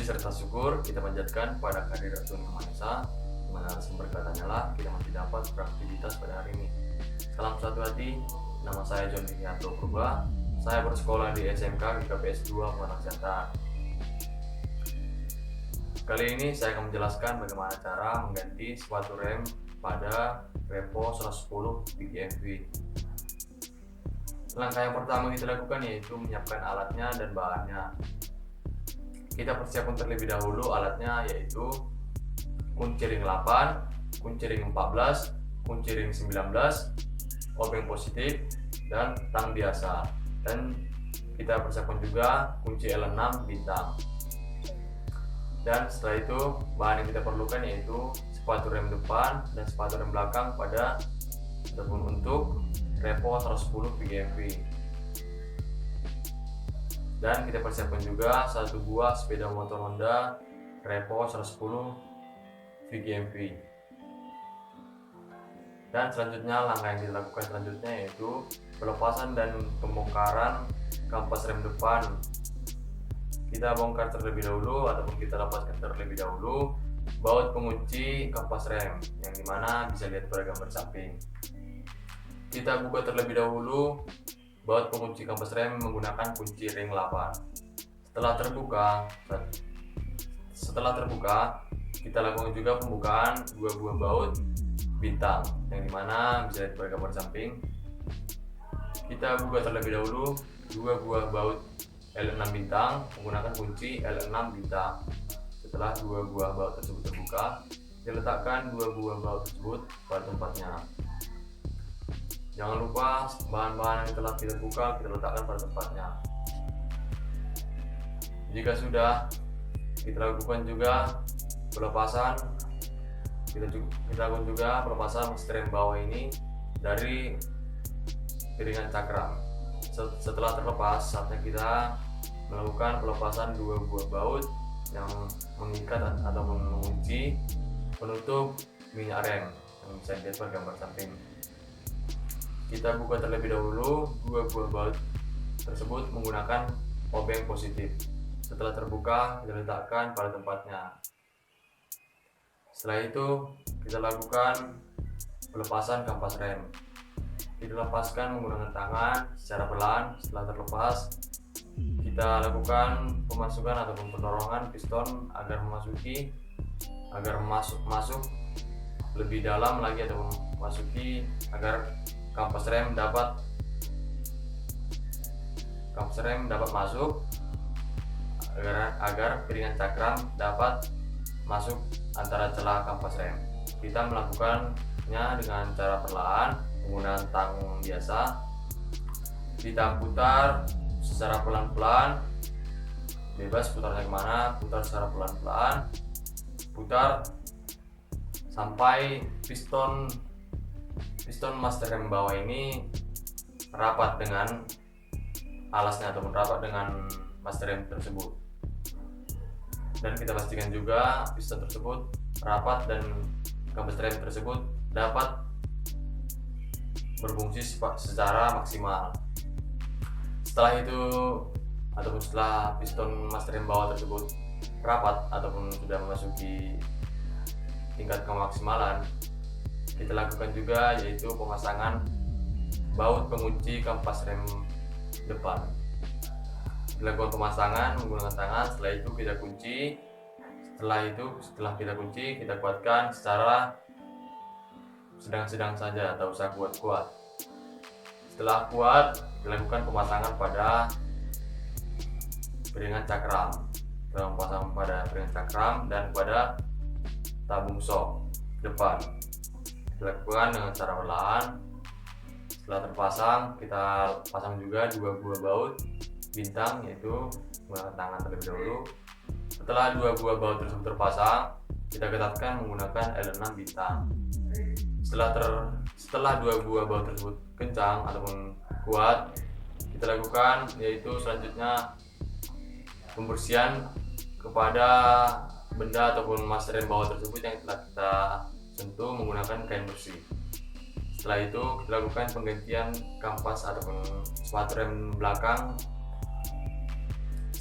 serta syukur kita panjatkan pada kehadirat Tuhan Yang Maha Esa, di mana sumber katanya lah kita masih dapat beraktivitas pada hari ini. Salam satu hati, nama saya John Rianto Purba. Saya bersekolah di SMK GKPS 2 Pematang Siantar. Kali ini saya akan menjelaskan bagaimana cara mengganti sepatu rem pada Repo 110 Big MV. Langkah yang pertama kita lakukan yaitu menyiapkan alatnya dan bahannya. Kita persiapkan terlebih dahulu alatnya, yaitu kunci ring 8, kunci ring 14, kunci ring 19, obeng positif, dan tang biasa. Dan kita persiapkan juga kunci L6 bintang. Dan setelah itu bahan yang kita perlukan yaitu sepatu rem depan dan sepatu rem belakang pada untuk Repo 110 VGMV. Dan kita persiapkan juga satu buah sepeda motor Honda Repo 110 VGMV. Dan selanjutnya langkah yang dilakukan selanjutnya yaitu pelepasan dan pembongkaran kampas rem depan. Kita bongkar terlebih dahulu ataupun kita lepaskan terlebih dahulu baut pengunci kampas rem, yang dimana bisa lihat pada gambar samping. Kita buka terlebih dahulu baut pengunci kampas rem menggunakan kunci ring 8. Setelah terbuka, kita lakukan juga pembukaan dua buah baut bintang, yang dimana bisa lihat pada gambar samping. Kita buka terlebih dahulu dua buah baut L6 bintang menggunakan kunci L6 bintang. Setelah dua buah baut tersebut terbuka, diletakkan dua buah baut tersebut pada tempatnya. Jangan lupa bahan-bahan yang telah kita buka kita letakkan pada tempatnya. Jika sudah, kita lakukan juga pelepasan. Kita lakukan juga pelepasan setir bawah ini dari piringan cakram. Setelah terlepas, saatnya kita melakukan pelepasan dua buah baut yang mengikat atau mengunci penutup minyak rem yang bisa dilihat pada gambar samping. Kita buka terlebih dahulu dua buah baut tersebut menggunakan obeng positif. Setelah terbuka, kita letakkan pada tempatnya. Setelah itu, kita lakukan pelepasan kampas rem. Kita lepaskan menggunakan tangan secara pelan. Setelah terlepas, kita lakukan pemasukan ataupun pendorongan piston agar masuk lebih dalam lagi ataupun masuki agar kampas rem dapat masuk agar piringan cakram dapat masuk antara celah kampas rem. Kita melakukannya dengan cara perlahan menggunakan tang biasa. Kita putar secara pelan-pelan, bebas putarnya kemana, putar secara pelan-pelan, putar sampai piston master rem bawah ini rapat dengan alasnya ataupun rapat dengan master rem tersebut. Dan kita pastikan juga piston tersebut rapat dan kampas rem tersebut dapat berfungsi secara maksimal. Setelah itu ataupun setelah piston master rem bawah tersebut rapat ataupun sudah memasuki tingkat kemaksimalan, kita lakukan juga yaitu pemasangan baut pengunci kampas rem depan. Dilakukan pemasangan menggunakan tangan. Setelah itu kita kunci. Setelah kita kunci, kita kuatkan secara sedang-sedang saja, tak usah kuat-kuat. Setelah kuat, dilakukan pemasangan pada piringan cakram. Pemasangan pada piringan cakram dan pada tabung shock depan. Dilakukan dengan cara perlahan. Setelah terpasang, kita pasang juga dua buah baut bintang, yaitu menggunakan tangan terlebih dahulu. Setelah dua buah baut tersebut terpasang, kita ketatkan menggunakan L6 bintang. Setelah dua buah baut tersebut kencang ataupun kuat, kita lakukan yaitu selanjutnya pembersihan kepada benda ataupun master rem bawah tersebut yang telah kita sentuh menggunakan kain bersih. Setelah itu kita lakukan penggantian kampas ataupun sepatu rem belakang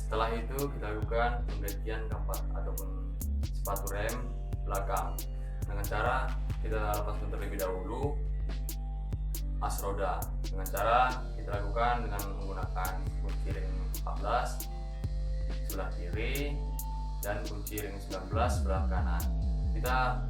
Setelah itu kita lakukan penggantian kampas ataupun sepatu rem belakang dengan cara kita lepaskan terlebih dahulu as roda. Dengan cara kita lakukan dengan menggunakan kunci ring 14 sebelah kiri dan kunci ring 19 sebelah kanan. Kita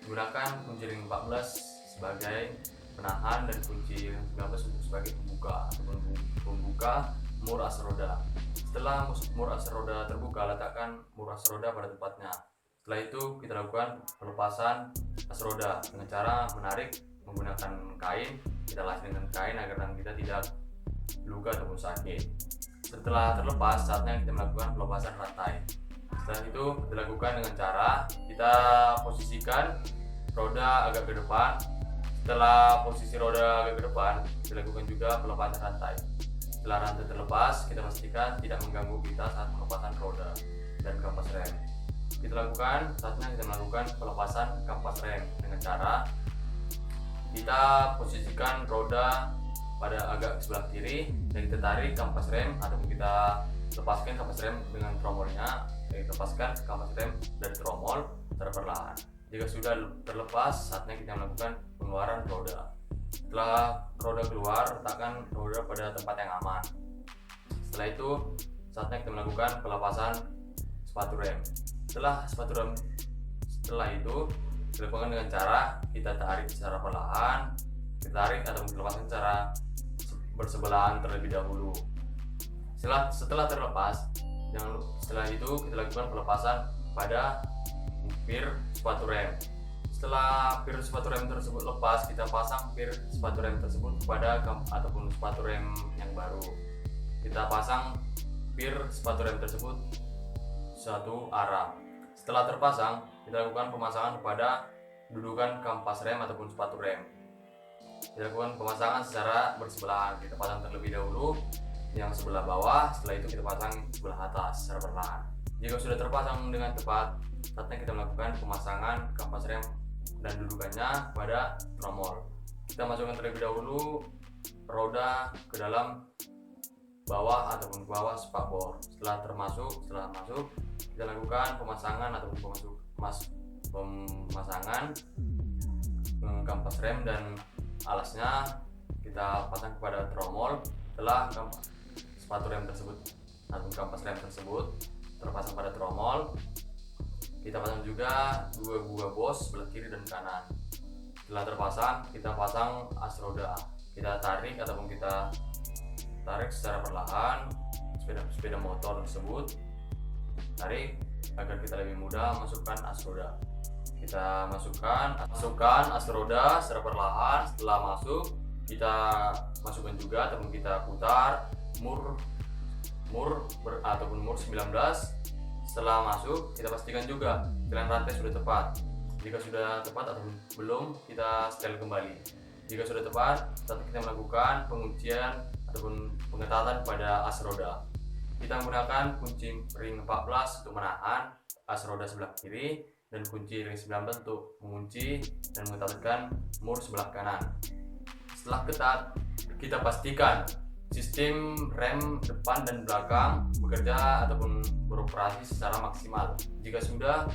gunakan kunci ring 14 sebagai penahan dan kunci ring 19 untuk sebagai pembuka ataupun pembuka mur as roda. Setelah mur as roda terbuka, letakkan mur as roda pada tempatnya. Setelah itu kita lakukan pelepasan as roda dengan cara menarik menggunakan kain. Kita las dengan kain agar tangan kita tidak luka ataupun sakit. Setelah terlepas, saatnya kita melakukan pelepasan rantai. Setelah itu kita lakukan dengan cara kita posisikan roda agak ke depan. Setelah posisi roda agak ke depan, kita lakukan juga pelepasan rantai. Setelah rantai terlepas, kita pastikan tidak mengganggu kita saat pelepasan roda dan kampas rem. Saatnya kita melakukan pelepasan kampas rem dengan cara kita posisikan roda pada agak sebelah kiri dan kita tarik kampas rem ataupun kita lepaskan kampas rem dengan tromolnya. Kita lepaskan kampas rem dari tromol secara perlahan. Jika sudah terlepas, saatnya kita melakukan pengeluaran roda. Setelah roda keluar, letakkan roda pada tempat yang aman. Setelah itu, saatnya kita melakukan pelepasan sepatu rem. Setelah itu dilakukan dengan cara kita tarik secara perlahan, kita tarik atau melepaskan secara bersebelahan terlebih dahulu. Setelah terlepas, setelah itu kita lakukan pelepasan pada pir sepatu rem. Setelah pir sepatu rem tersebut lepas, kita pasang pir sepatu rem tersebut kepada ataupun sepatu rem yang baru. Kita pasang pir sepatu rem tersebut satu arah. Setelah terpasang, kita lakukan pemasangan pada dudukan kampas rem ataupun sepatu rem. Kita lakukan pemasangan secara bersebelahan. Kita pasang terlebih dahulu yang sebelah bawah, setelah itu kita pasang sebelah atas secara perlahan. Jika sudah terpasang dengan tepat, saatnya kita melakukan pemasangan kampas rem dan dudukannya pada tromol. Kita masukkan terlebih dahulu roda ke dalam bawah ataupun bawah spakbor. Setelah masuk, kita lakukan pemasangan ataupun pemasangan kampas rem dan alasnya kita pasang kepada tromol. Setelah sepatu rem tersebut atau kampas rem tersebut terpasang pada tromol, kita pasang juga dua buah bos sebelah kiri dan kanan. Setelah terpasang, kita pasang as roda. Kita tarik ataupun kita tarik secara perlahan sepeda motor tersebut. Tarik agar kita lebih mudah masukkan as roda. Kita masukkan as roda secara perlahan. Setelah masuk, kita masukkan juga ataupun kita putar mur ataupun mur 19. Setelah masuk, kita pastikan juga jalan rantai sudah tepat. Jika sudah tepat atau belum, kita setel kembali. Jika sudah tepat, saat kita melakukan penguncian ataupun pengetatan pada as roda. Kita menggunakan kunci ring 14 untuk menahan as roda sebelah kiri dan kunci ring 19 untuk mengunci dan mengetatkan mur sebelah kanan. Setelah ketat, kita pastikan sistem rem depan dan belakang bekerja ataupun beroperasi secara maksimal. Jika sudah,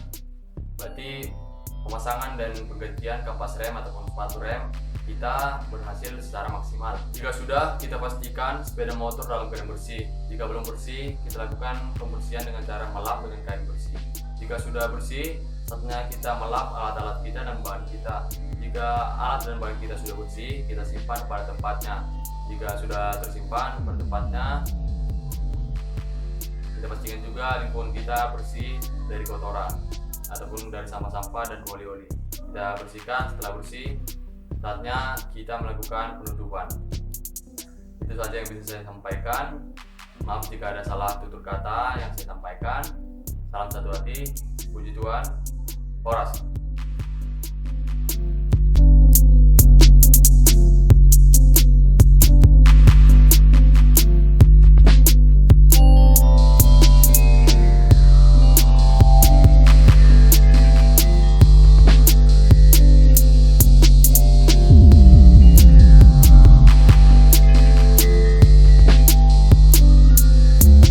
berarti pemasangan dan penggantian kampas rem ataupun sepatu rem kita berhasil secara maksimal. Jika sudah, kita pastikan sepeda motor dalam keadaan bersih. Jika belum bersih, kita lakukan pembersihan dengan cara melap dengan kain bersih. Jika sudah bersih, saatnya kita melap alat-alat kita dan bahan kita. Jika alat dan bahan kita sudah bersih, kita simpan pada tempatnya. Jika sudah tersimpan pada tempatnya, kita pastikan juga lingkungan kita bersih dari kotoran ataupun dari sampah-sampah dan oli-oli. Kita bersihkan. Setelah bersih, saatnya kita melakukan penutupan. Itu saja yang bisa saya sampaikan. Maaf jika ada salah tutur kata yang saya sampaikan. Salam satu hati, puji Tuhan, Horas.